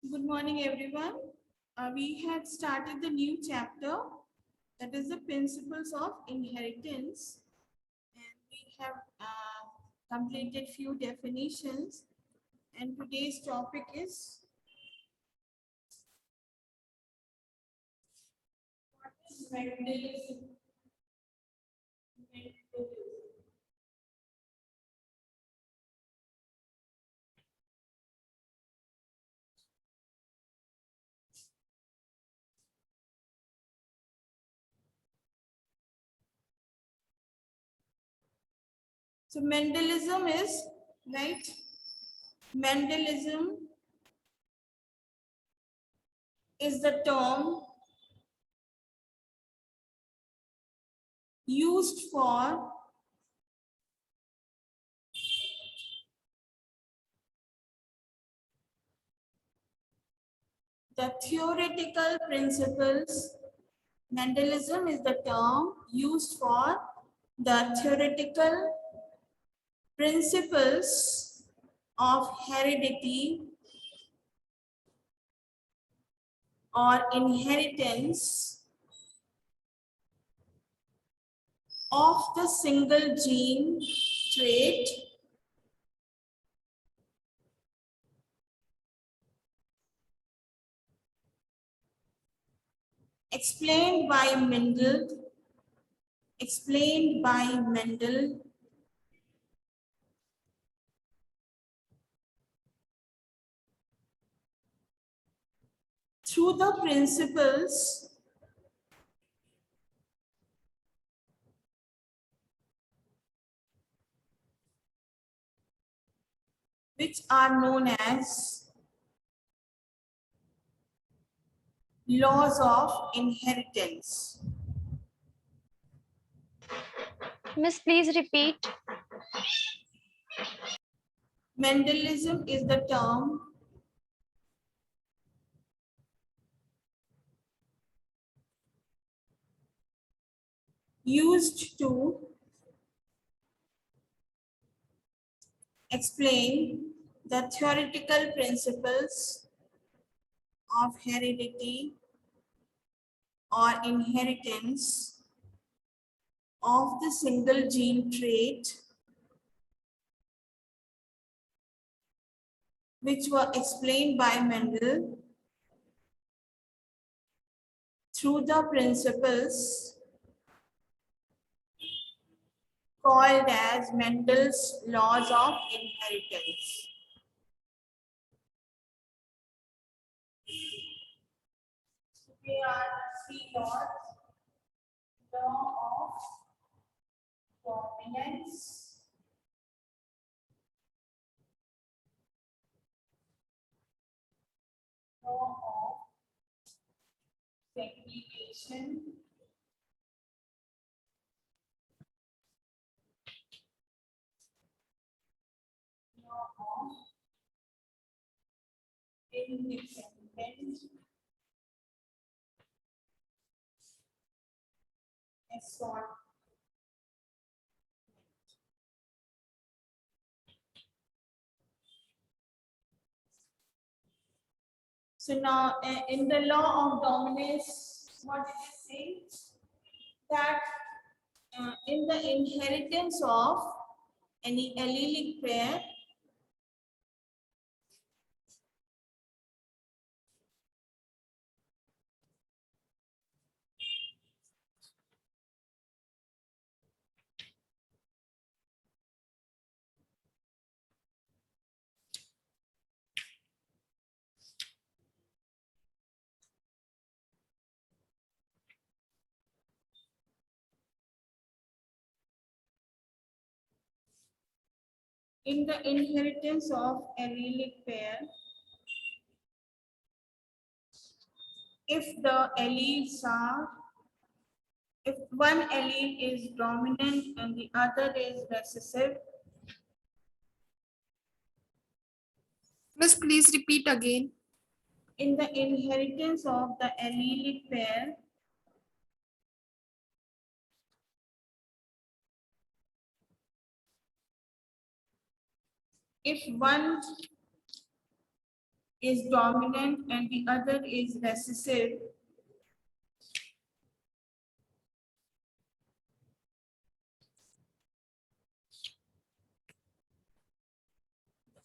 Good morning, everyone. We had started the new chapter, that is the principles of inheritance, and we have completed few definitions. And today's topic is what is Mendelism? So Mendelism is right. Mendelism is the term used for the theoretical principles. Mendelism is the term used for the theoretical principles of heredity or inheritance of the single gene trait explained by Mendel through the principles which are known as laws of inheritance. Miss, please repeat. Mendelism is the term used to explain the theoretical principles of heredity or inheritance of the single gene trait which were explained by Mendel through the principles called as Mendel's laws of inheritance. They are three laws: law of dominance, law of segregation, law of independent assortment. So now in the law of dominance, what did it say? That in the inheritance of any allelic pair, in the inheritance of allelic pair, if the alleles are, if one allele is dominant and the other is recessive, Miss, please repeat again. in the inheritance of the allelic pair, if one is dominant and the other is recessive,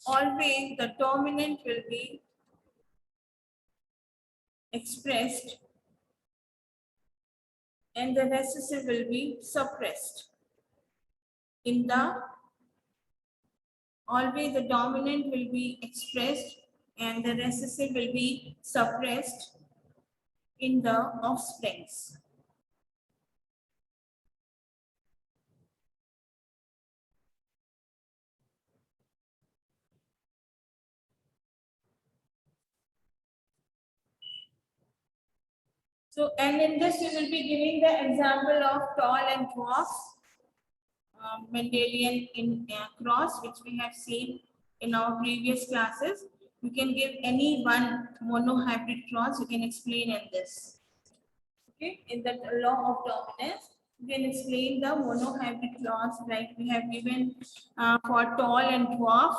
always the dominant will be expressed and the recessive will be suppressed. In the always the dominant will be expressed and the recessive will be suppressed in the offsprings. So, and in this we will be giving the example of tall and dwarf Mendelian cross, which we have seen in our previous classes. You can give any one monohybrid cross, you can explain in this. Okay, in the law of dominance, you can explain the monohybrid clause like we have given for tall and dwarf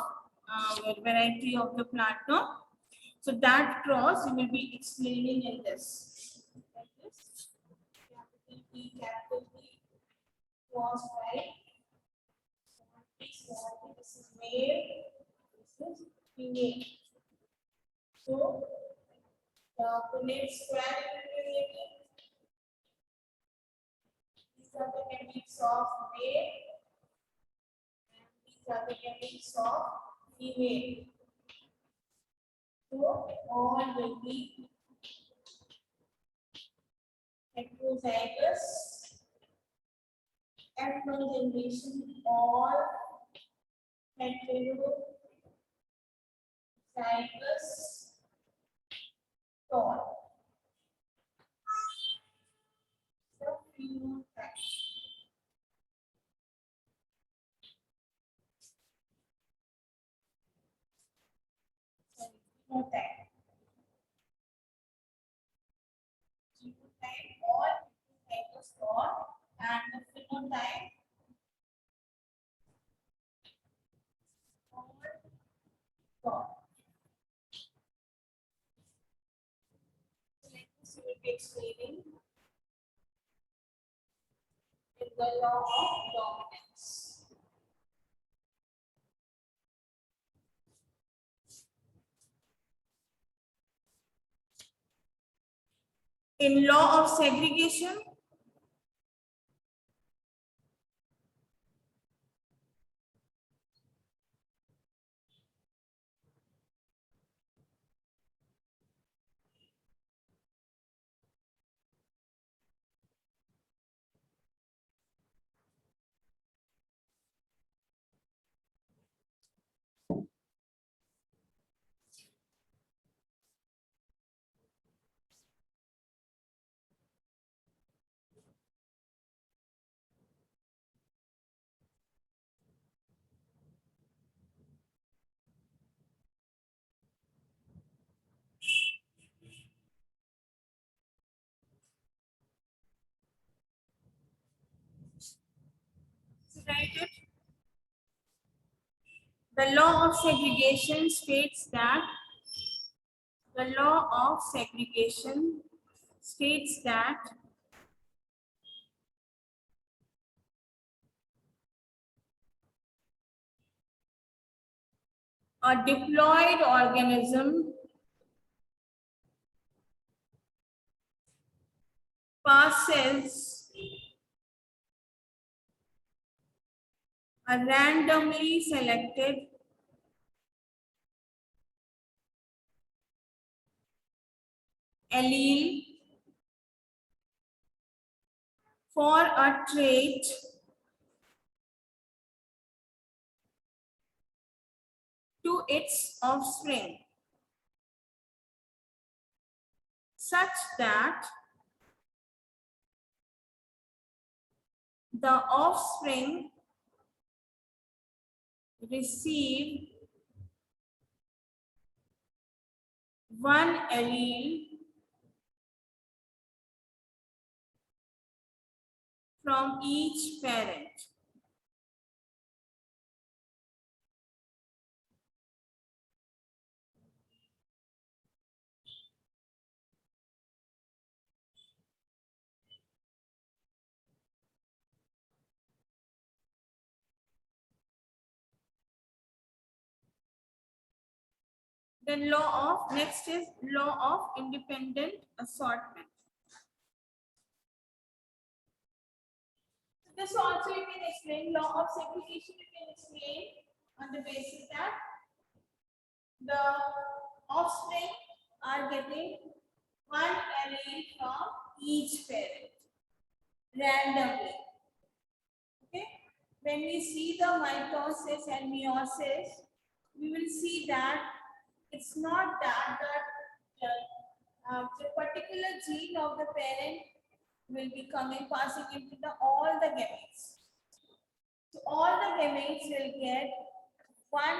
variety of the platinum. So that cross you will be explaining in this. Like this. Capital P, capital P, cross right. This is male, this is female. So the Punnett square will these are the techniques of male and these are the techniques of female. So all will be heterozygous. F1 generation all heterozygous tall. So phenotype. Phenotype. Genotype or heterozygous tall and the phenotype all tall. So like this we will be explaining in the law of dominance. In law of segregation, so write it. The law of segregation states that the law of segregation states that a diploid organism passes a randomly selected allele for a trait to its offspring, such that the offspring receive one allele from each parent. Then next is law of independent assortment. This also you can explain. Law of segregation you can explain on the basis that the offspring are getting one allele from each parent randomly. Okay. When we see the mitosis and meiosis, we will see that it's not that the particular gene of the parent will be passing into all the gametes. So all the gametes will get one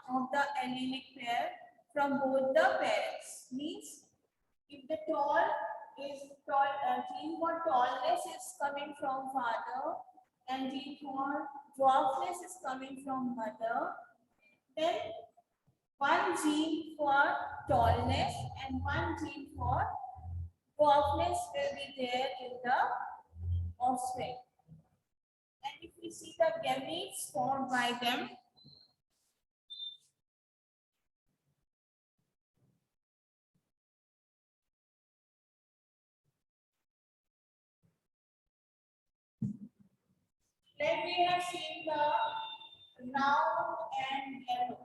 of the allelic pair from both the parents. Means if the gene for tallness is coming from father and gene for dwarfness is coming from mother, then one gene for tallness and one gene for dwarfness will be there in the offspring. And if we see the gametes formed by them, like we have seen the round and yellow.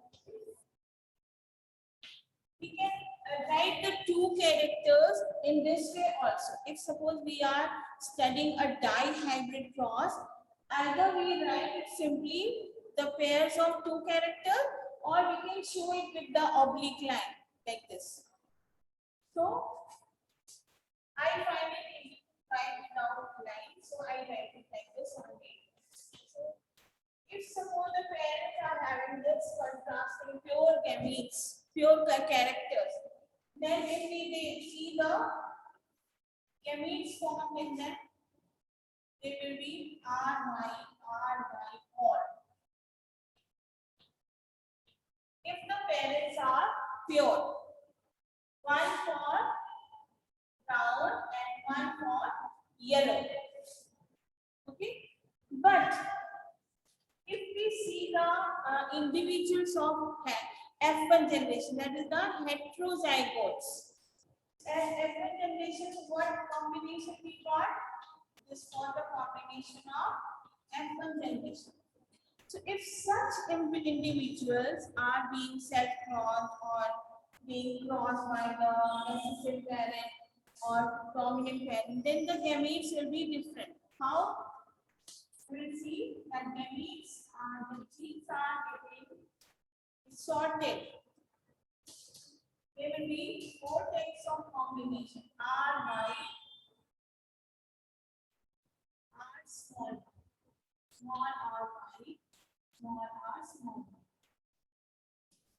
We can write the two characters in this way also. If suppose we are studying a dihybrid cross, either we write it simply the pairs of two characters, or we can show it with the oblique line like this. So I find it easy to write without line, so I write it like this only. So if suppose the parents are having this contrasting pure gametes, pure characters, then if we see the gametes formed in them, they will be RY all. If the parents are pure, one for brown and one for yellow. Okay, but if we see the individuals of F1 generation, that is the heterozygotes. And F1 generation, what combination we got? This was the combination of F1 generation. So if such individuals are being self-crossed or being crossed by the recessive parent or dominant parent, then the gametes will be different. How? We'll see that gametes the genes are getting sorted. There will be four types of combination: RY, R small, small RY, small r, small.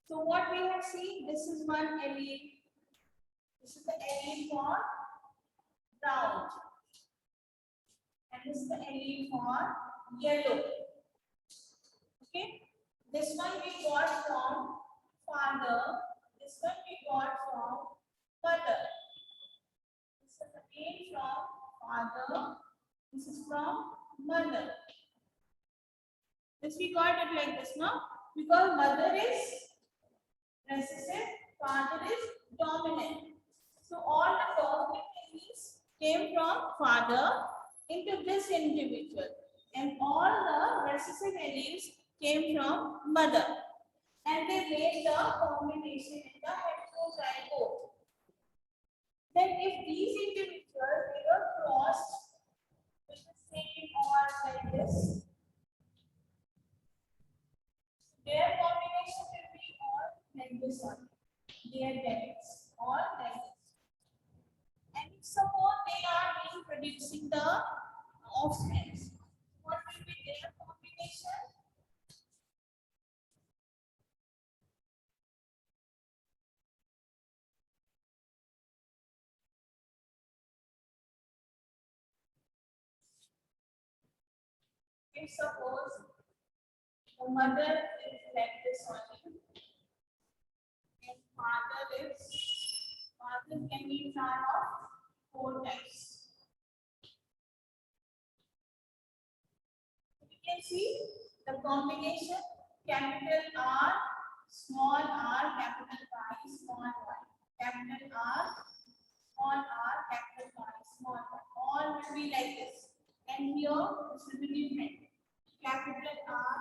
So what we have seen, this is one allele. This is the allele for brown, and this is the allele for yellow. Okay, this one we got from father. This one we got from mother. This is again from father. This is from mother. This we got it like this, no? Because mother is recessive, father is dominant. So all the dominant alleles came from father into this individual, and all the recessive alleles came from mother. And they made the combination in the heterozygote. Then if these individuals they were crossed with the same or like this, their combination will be all like this one. Their gametes all like this. And if suppose they are being producing the offspring, what will be their combination? If suppose the mother is like this only, and father's gametes are of four types. You can see the combination capital R small r, capital Y, small y. Capital R, small r, capital Y, small y. All will be like this. And here this will be different. Capital R,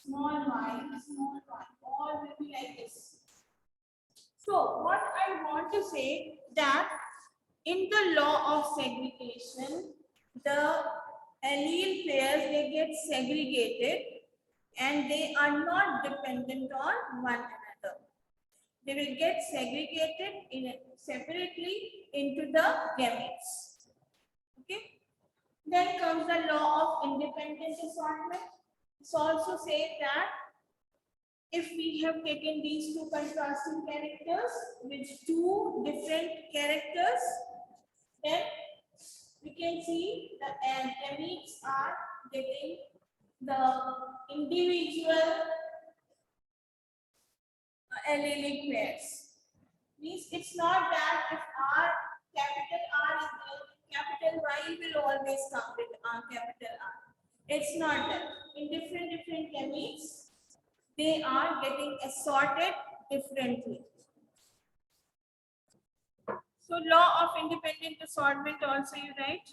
small y, small y. All will be like this. So what I want to say that in the law of segregation, the allele pairs they get segregated and they are not dependent on one another. They will get segregated separately into the gametes. Okay. Then comes the law of independent assortment. This also says that if we have taken these two contrasting characters with two different characters, then we can see the gametes are getting the individual allelic pairs. Means it's not that if capital R is there, capital Y will always come with capital R. It's not that. In different gametes, they are getting assorted differently. So law of independent assortment also you write.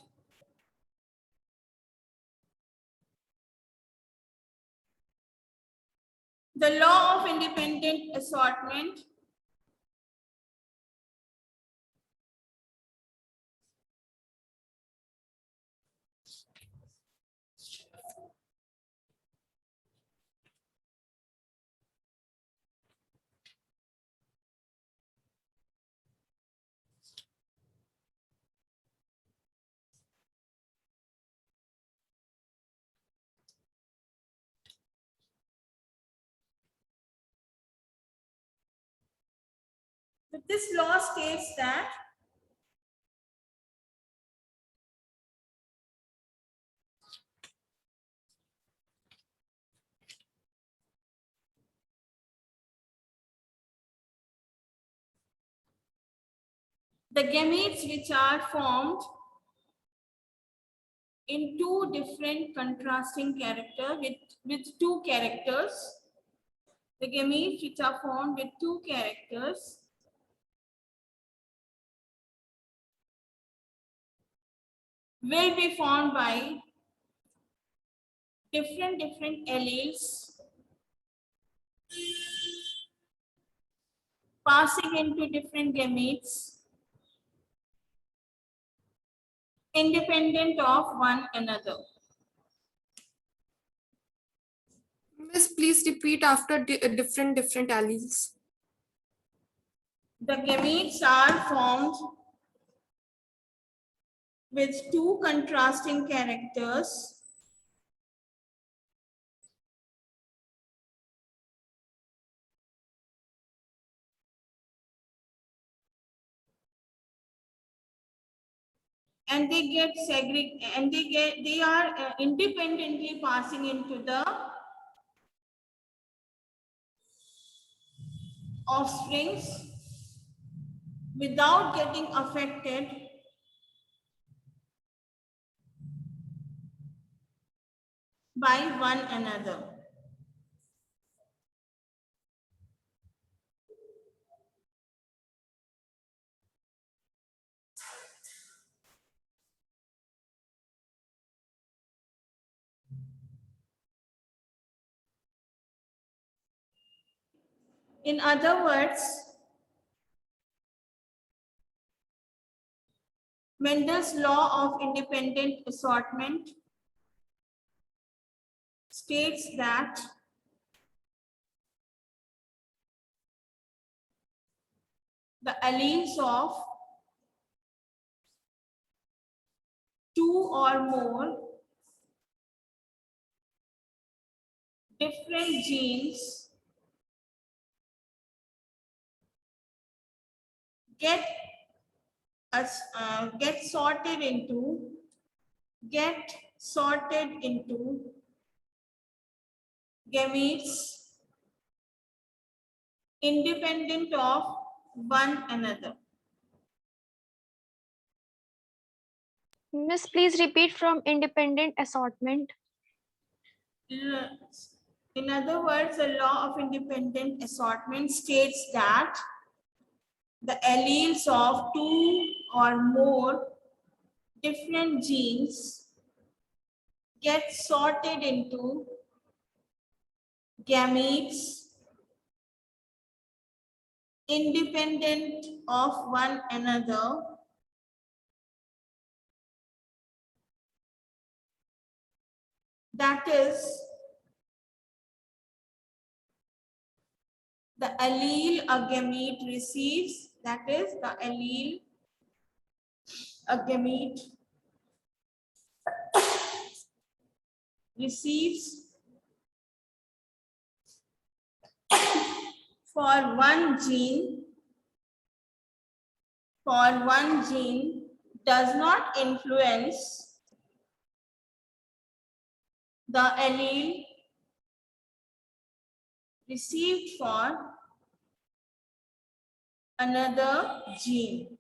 The law of independent assortment but this law states that the gametes which are formed in two different contrasting characters with two characters, the gametes which are formed with two characters will be formed by different alleles passing into different gametes independent of one another. Miss, please repeat after different alleles. The gametes are formed with two contrasting characters and they are independently passing into the offsprings without getting affected by one another. In other words, Mendel's law of independent assortment states that the alleles of two or more different genes get sorted into gametes independent of one another. Miss, please repeat from independent assortment. In other words, the law of independent assortment states that the alleles of two or more different genes get sorted into gametes independent of one another, that is, the allele a gamete receives, that is, the allele a gamete receives for one gene does not influence the allele received for another gene.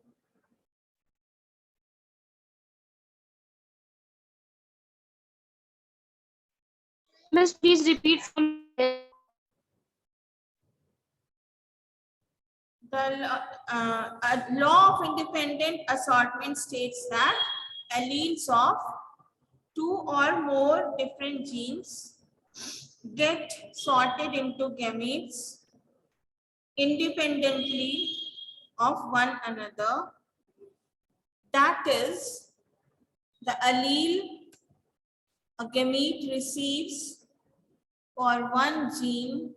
Miss, please repeat from there. A law of independent assortment states that alleles of two or more different genes get sorted into gametes independently of one another. That is, the allele a gamete receives for one gene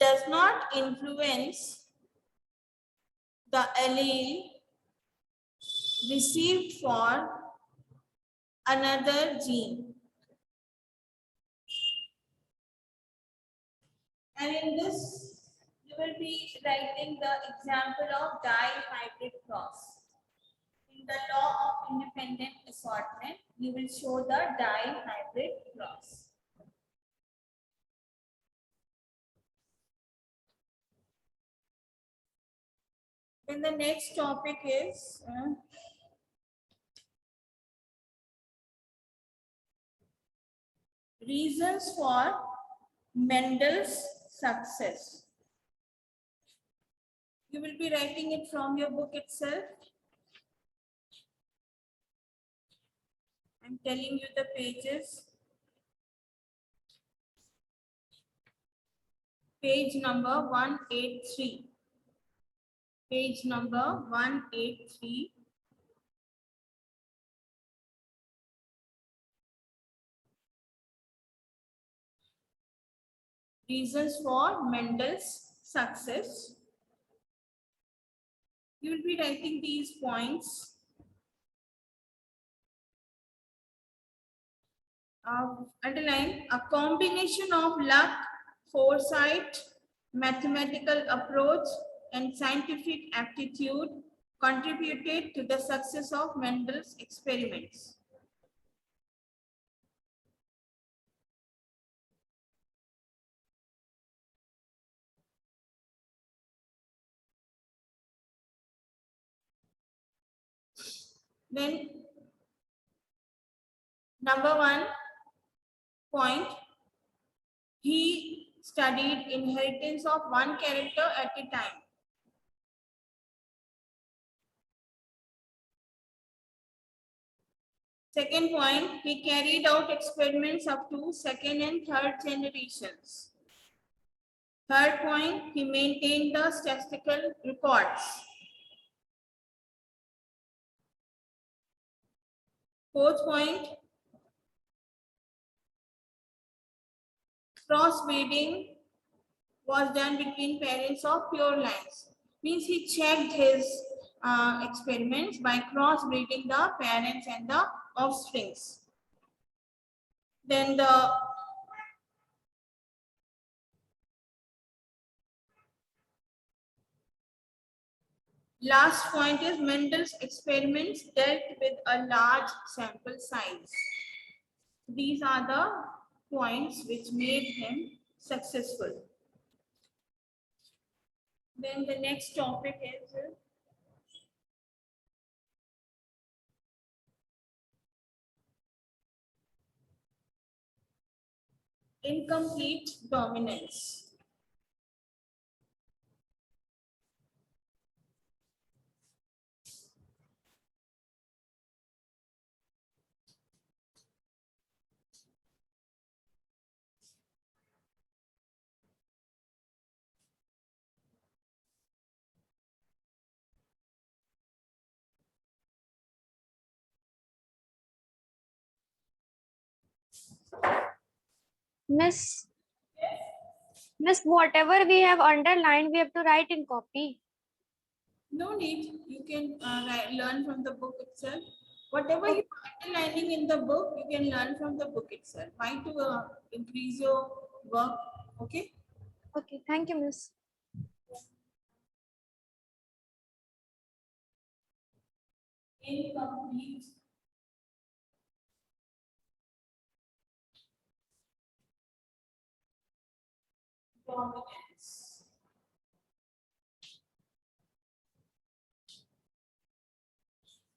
does not influence the allele received for another gene. And in this, you will be writing the example of dihybrid cross. In the law of independent assortment, you will show the dihybrid cross. Then the next topic is reasons for Mendel's success. You will be writing it from your book itself. I'm telling you the pages. Page number 183. Page number 183. Reasons for Mendel's success. You will be writing these points. Underline, a combination of luck, foresight, mathematical approach, and scientific aptitude contributed to the success of Mendel's experiments. Then, number 1 point, he studied inheritance of one character at a time. Second point, he carried out experiments up to second and third generations. Third point, he maintained the statistical records. Fourth point, crossbreeding was done between parents of pure lines. Means he checked his experiments by crossbreeding the parents and the offsprings. Then the last point is Mendel's experiments dealt with a large sample size. These are the points which made him successful. Then the next topic is incomplete dominance. Miss, whatever we have underlined, we have to write in copy. No need, you can learn from the book itself. Whatever you are underlining in the book, you can learn from the book itself. Why to increase your work, okay? Okay, thank you, Miss. Incomplete dominance.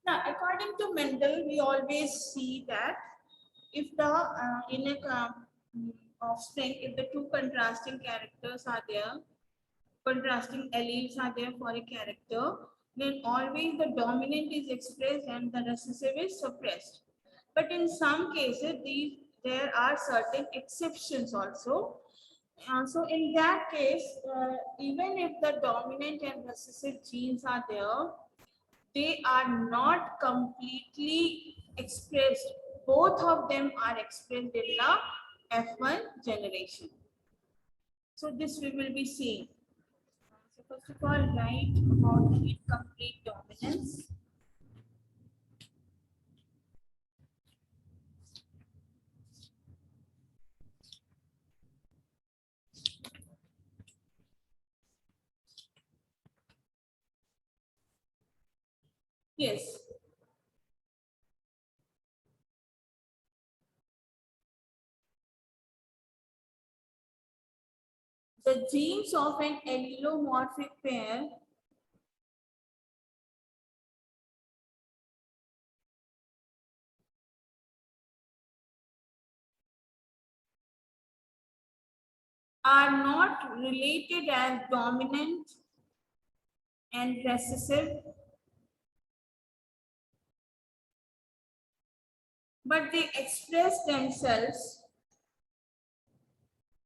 Now, according to Mendel, we always see that if the in a offspring, if the two contrasting characters are there, contrasting alleles are there for a character, then always the dominant is expressed and the recessive is suppressed. But in some cases, there are certain exceptions also. So in that case, even if the dominant and recessive genes are there, they are not completely expressed. Both of them are expressed in the F1 generation. So this we will be seeing. So first of all, write about the incomplete dominance. Yes. The genes of an allelomorphic pair are not related as dominant and recessive, but they express themselves,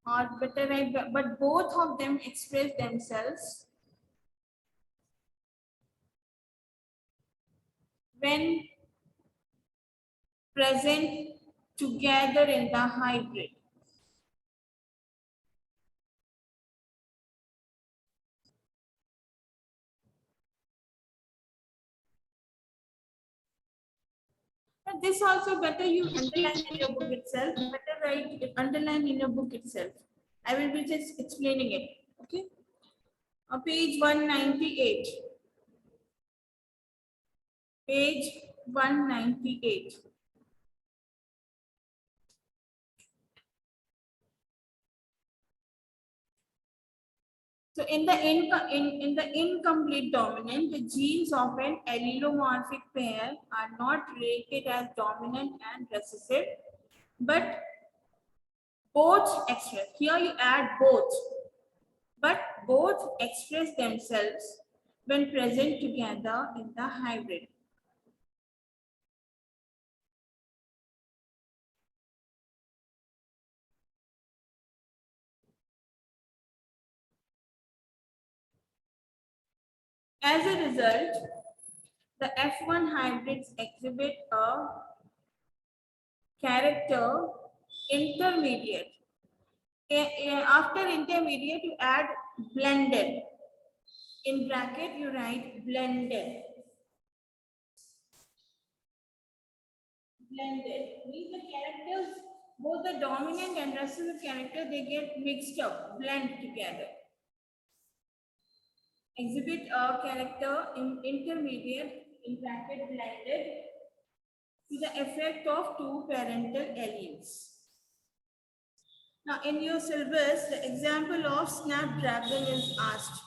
or better, but both of them express themselves when present together in the hybrid. But this also better you underline in your book itself. Better write underline in your book itself. I will be just explaining it. Okay. Page 198. Page 198. So in the incomplete dominant, the genes of an allelomorphic pair are not related as dominant and recessive, but both express. Here you add both, but both express themselves when present together in the hybrid. As a result, the F1 hybrids exhibit a character intermediate. After intermediate, you add blended. In bracket, you write blended. Blended means the characters, both the dominant and recessive character, they get mixed up, blend together. Exhibit a character in intermediate, in bracket blended, to the effect of two parental alleles. Now, in your syllabus, the example of Snapdragon is asked.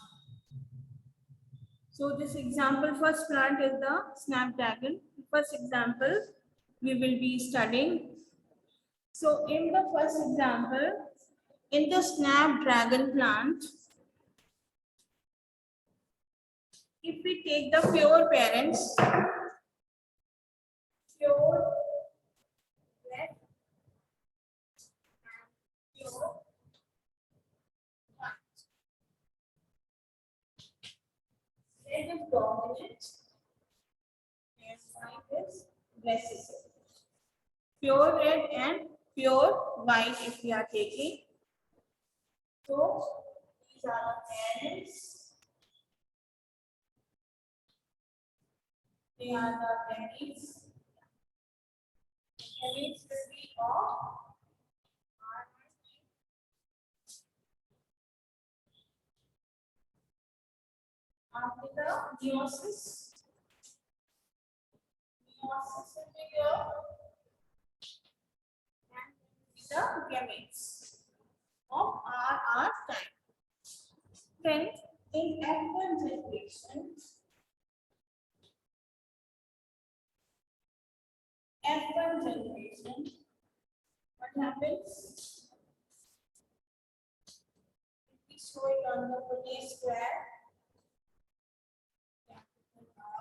So, this example, first plant is the Snapdragon. First example we will be studying. So in the first example, in the snapdragon plant, if we take the pure parents, pure red and pure white. Red is dominant and white is recessive. Pure red and pure white if we are taking. So these are the parents. They are the gametes. Gametes will be of after the meiosis. Meiosis will be here and the gametes of RR type. Then in F1 generation, what happens? If we show it on the Punnett square, capital R,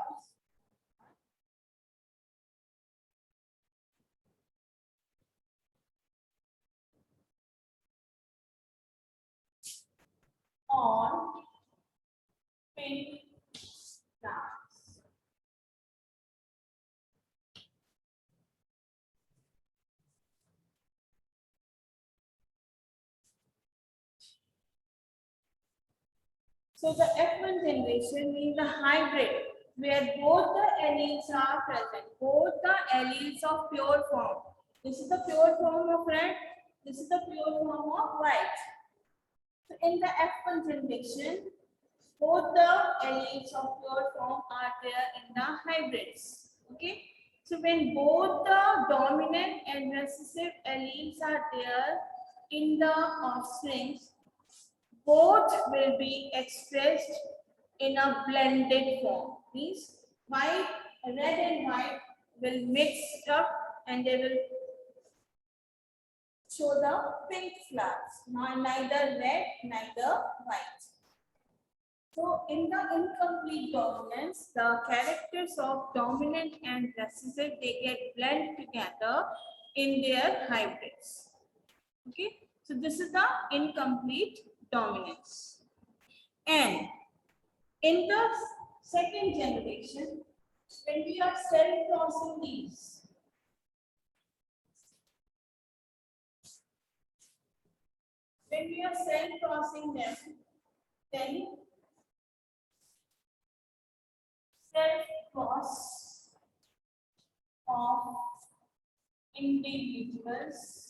on pin plants. So the F1 generation means the hybrid where both the alleles are present, both the alleles of pure form. This is the pure form of red, this is the pure form of white. So in the F1 generation, both the alleles of pure form are there in the hybrids. Okay. So when both the dominant and recessive alleles are there in the offsprings, both will be expressed in a blended form. Means white, red and white will mix up and they will show the pink flowers. Neither red, neither white. So in the incomplete dominance, the characters of dominant and recessive, they get blend together in their hybrids. Okay, so this is the incomplete dominance. And in the second generation, when we are cell crossing these, when we are cell crossing them, then cell cross of individuals,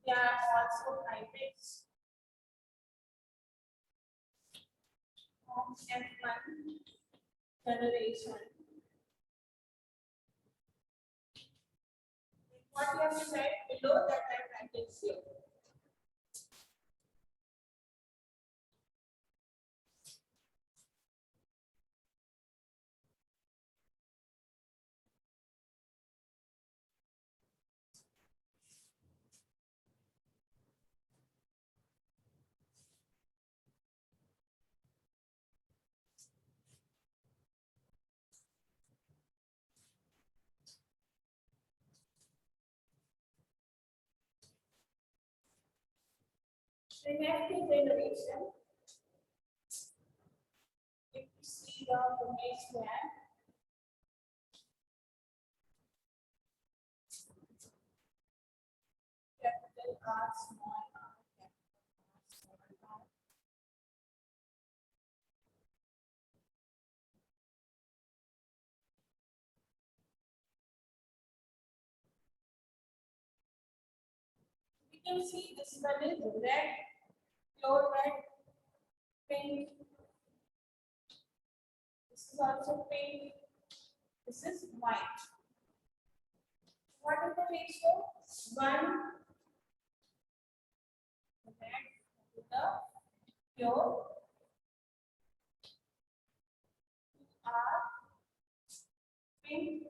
they are also hybrids of F1 generation. What you have said below that I practice here. The next generation, if you see the Punnett square, capital R, small r, capital R, small r. We can see this one is red, pure red, pink. This is also pink. This is white. What is the ratio? 1 red to the pure R pink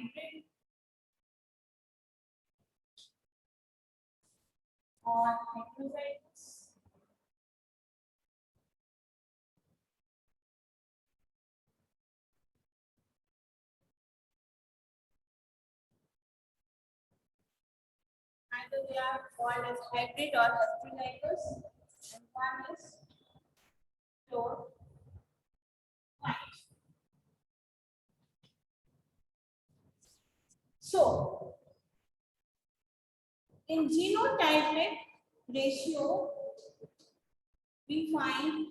hybrid or heterozygous. Either they are called as hybrid or heterozygous, and one is pure white. So, in genotypic ratio, we find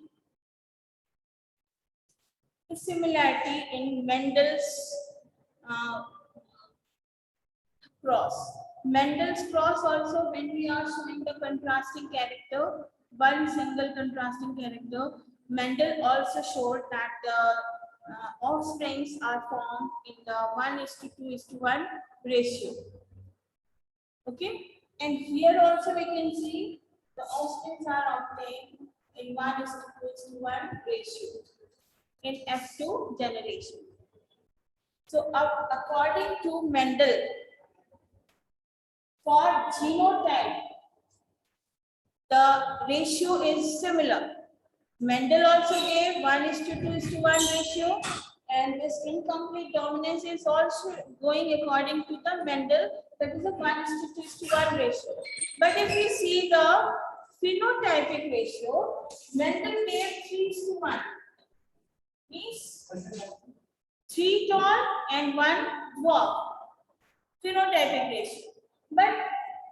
a similarity in Mendel's uh, cross. Mendel's cross also, when we are showing the contrasting character, one single contrasting character, Mendel also showed that the offsprings are formed in the 1:2:1 ratio. Okay, and here also we can see the offsprings are obtained in 1:2:1 ratio in F2 generation. So, according to Mendel, for genotype, the ratio is similar. Mendel also gave 1:2:1 ratio, and this incomplete dominance is also going according to the Mendel, that is a 1:2:1 ratio. But if we see the phenotypic ratio, Mendel gave 3:1, means 3 tall and 1 dwarf phenotypic ratio. But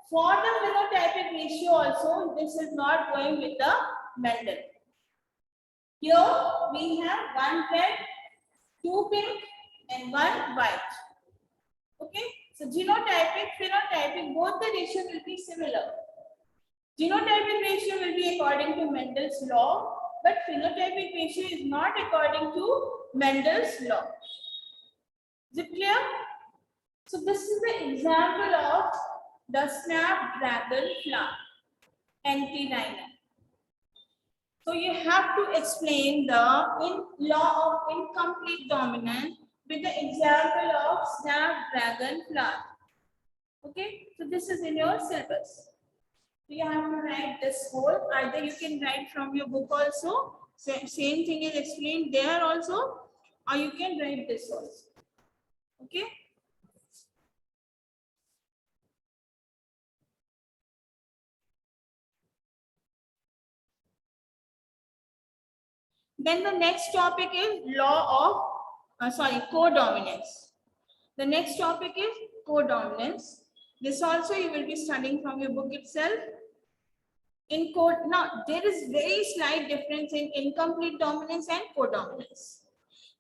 for the phenotypic ratio also, this is not going with the Mendel. Here we have 1 red, 2 pink, and 1 white. Okay, so genotypic, phenotypic, both the ratio will be similar. Genotypic ratio will be according to Mendel's law, but phenotypic ratio is not according to Mendel's law. Is it clear? So this is the example of the snapdragon flower, anti-liner. So you have to explain the law of incomplete dominance with the example of snapdragon flower. Okay, so this is in your syllabus. So you have to write this whole. Either you can write from your book also. Same thing is explained there also, or you can write this also. Okay. Then the next topic is law of, codominance. The next topic is codominance. This also you will be studying from your book itself. In now there is very slight difference in incomplete dominance and codominance.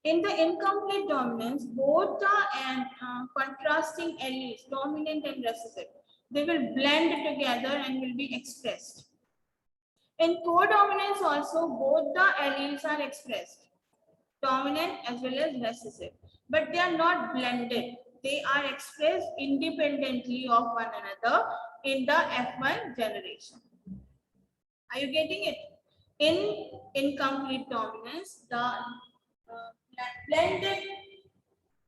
In the incomplete dominance, both the contrasting alleles, dominant and recessive, they will blend together and will be expressed. In codominance also, both the alleles are expressed, dominant as well as recessive, but they are not blended. They are expressed independently of one another in the F1 generation. Are you getting it? In incomplete dominance, the blended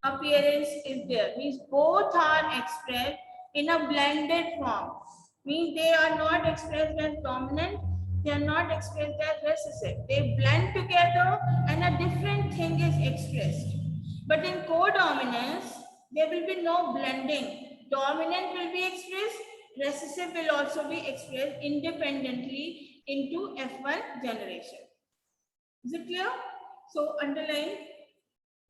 appearance is there, means both are expressed in a blended form, means they are not expressed as dominant, they are not expressed as recessive, they blend together and a different thing is expressed. But in codominance, there will be no blending, dominant will be expressed, recessive will also be expressed independently into F1 generation. Is it clear? So underline,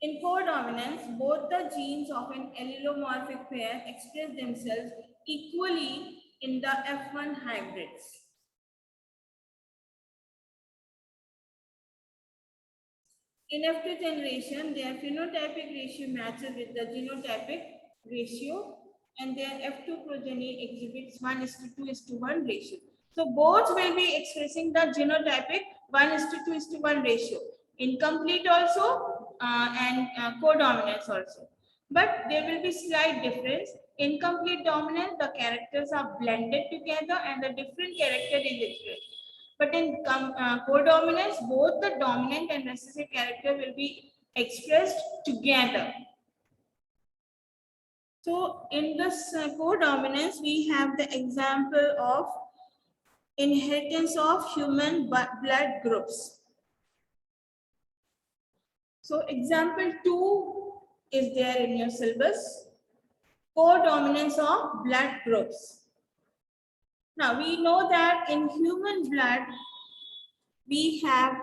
in codominance, both the genes of an allelomorphic pair express themselves equally in the F1 hybrids. In F2 generation, their phenotypic ratio matches with the genotypic ratio, and their F2 progeny exhibits 1:2:1 ratio. So both will be expressing the genotypic 1:2:1 ratio. Incomplete also and codominance also. But there will be slight difference. Incomplete dominance, the characters are blended together and the different character is expressed. But in codominance, both the dominant and recessive character will be expressed together. So in this codominance, we have the example of inheritance of human blood groups. So example 2 is there in your syllabus. Codominance of blood groups. Now we know that in human blood, we have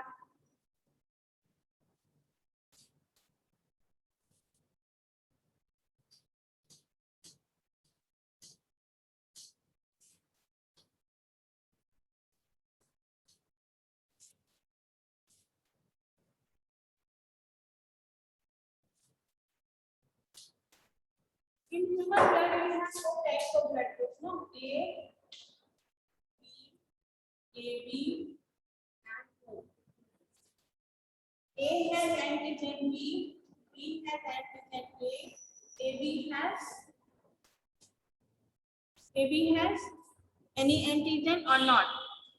in human blood, we have four types of blood groups, no? A, B, AB, and O. A has antigen B, B has antigen A, AB has any antigen or not?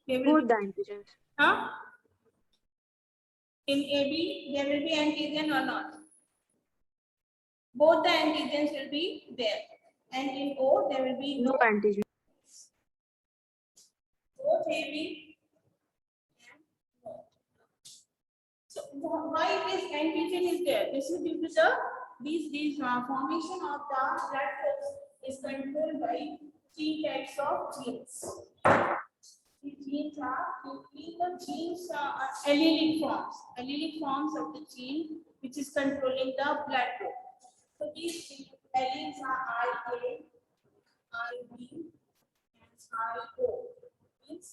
There will Both the antigens. huh? In AB, there will be antigen or not? Both the antigens will be there. And in O, there will be No no antigen. both AB and O. So why this antigen is there? This is due to the these formation of the blood cells is controlled by three types of genes. The genes are the genes are allelic forms of the gene which is controlling the blood group. So these alleles are IA, IB, and IO. Means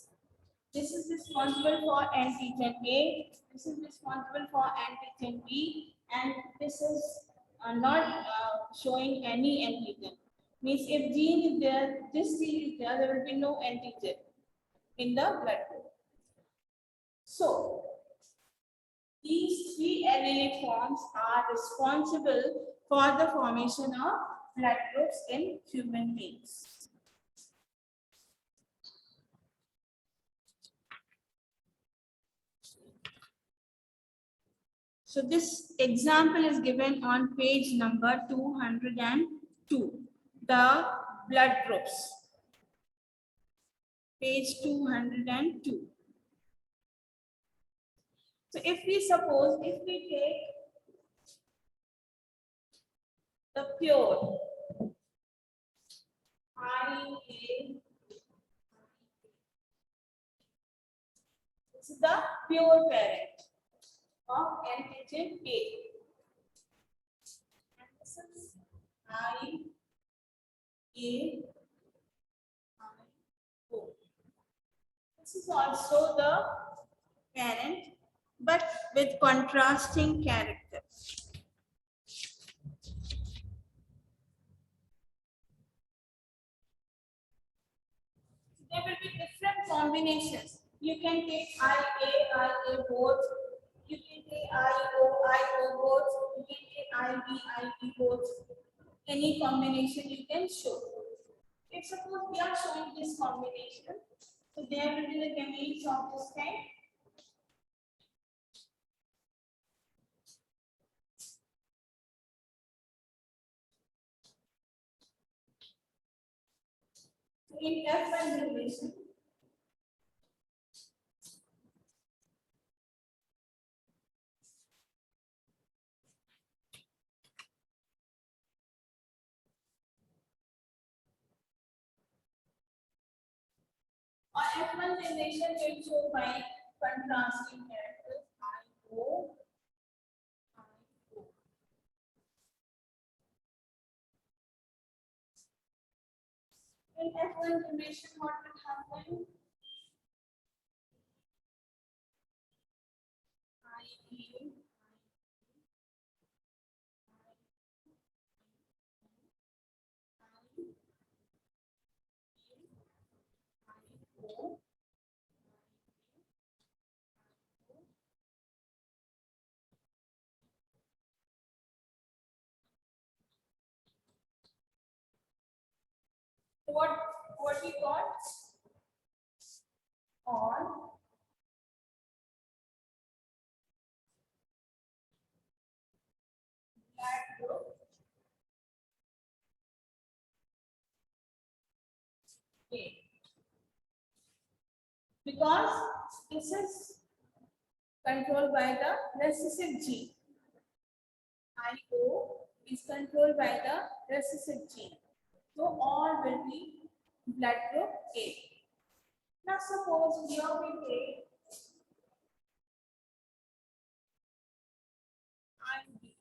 this is responsible for antigen A, this is responsible for antigen B, and this is not showing any antigen. Means if gene is there, this gene is there, there will be no antigen in the blood group. So these three allelic forms are responsible for the formation of blood groups in human beings. So this example is given on page number 202, the blood groups. Page 202. So if we take the pure IA, this is the pure parent of antigen A. And this is IA, IO. This is also the parent, but with contrasting characters. There will be different combinations. You can take IA both. You can take IO both. You can take IB both. Any combination you can show. If suppose we are showing this combination, so there will be the gametes of this kind. So in F1 generation, or F1 generation will show by contrasting characters IO. In F1 generation, what will happen? IE, IO. What we got? All blood group A. Because this is controlled by the recessive gene. IO is controlled by the recessive gene. So all will be blood group A. Now suppose here we take IB.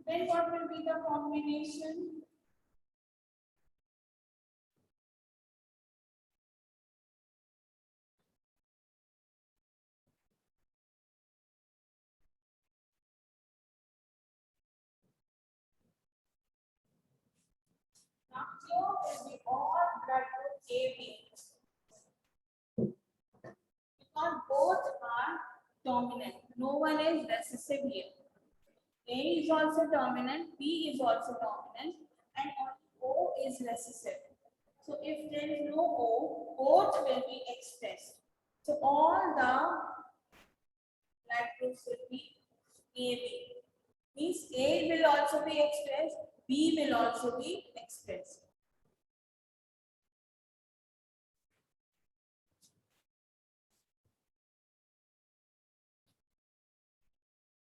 Then what will be the combination? Now here will be all blood group AB. Because both are dominant. No one is recessive here. A is also dominant, B is also dominant, and only O is recessive. So if there is no O, both will be expressed. So all the blood groups will be AB. Means A will also be expressed, B will also be expressed.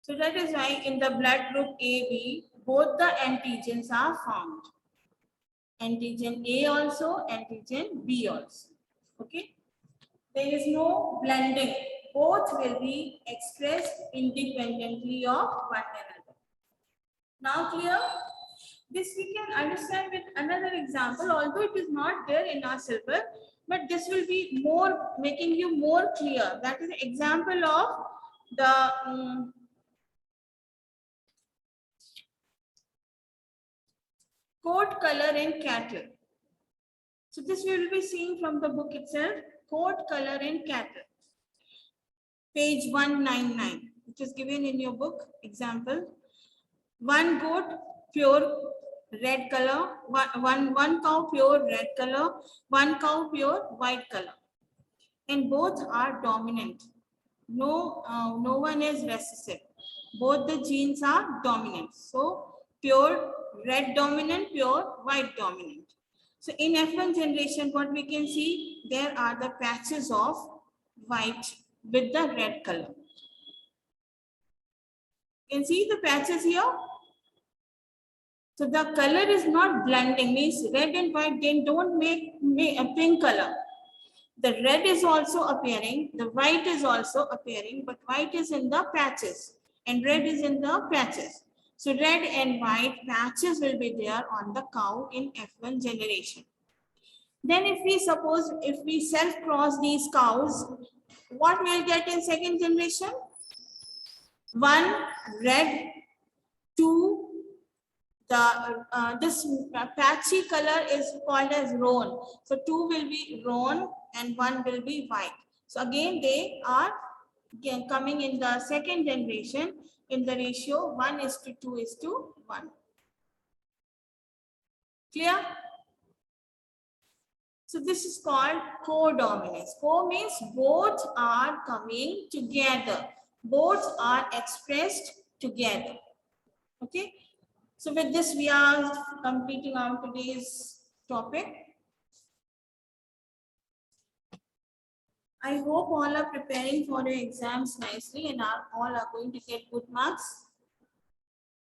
So that is why in the blood group AB, both the antigens are found. Antigen A also, antigen B also. Okay. There is no blending. Both will be expressed independently of one another. Now clear? This we can understand with another example, although it is not there in our syllabus, but this will be more making you more clear. That is an example of the coat color in cattle. So this we will be seeing from the book itself, coat color in cattle. Page 199, which is given in your book, example. One goat, pure red color, one cow, pure red color, one cow, pure white color. And both are dominant. No one is recessive. Both the genes are dominant. So pure red dominant, pure white dominant. So in F1 generation, what we can see, there are the patches of white with the red color. You can see the patches here. So the color is not blending, means red and white, they don't make a pink color. The red is also appearing, the white is also appearing, but white is in the patches and red is in the patches. So red and white patches will be there on the cow in F1 generation. Then if we self-cross these cows, what we'll get in second generation? One red, two, this patchy color is called as roan. So two will be roan and one will be white. So again, they are coming in the second generation in the ratio 1:2:1. Clear? So this is called codominance. Co means both are coming together. Both are expressed together. Okay. So with this, we are completing our today's topic. I hope all are preparing for your exams nicely and all are going to get good marks.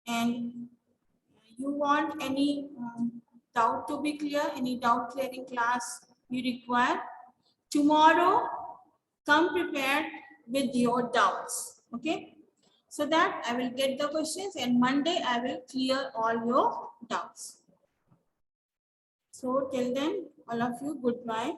And you want any doubt to be clear, any doubt clearing class you require? Tomorrow, come prepared with your doubts. Okay. So that I will get the questions and Monday I will clear all your doubts. So till then, all of you, goodbye.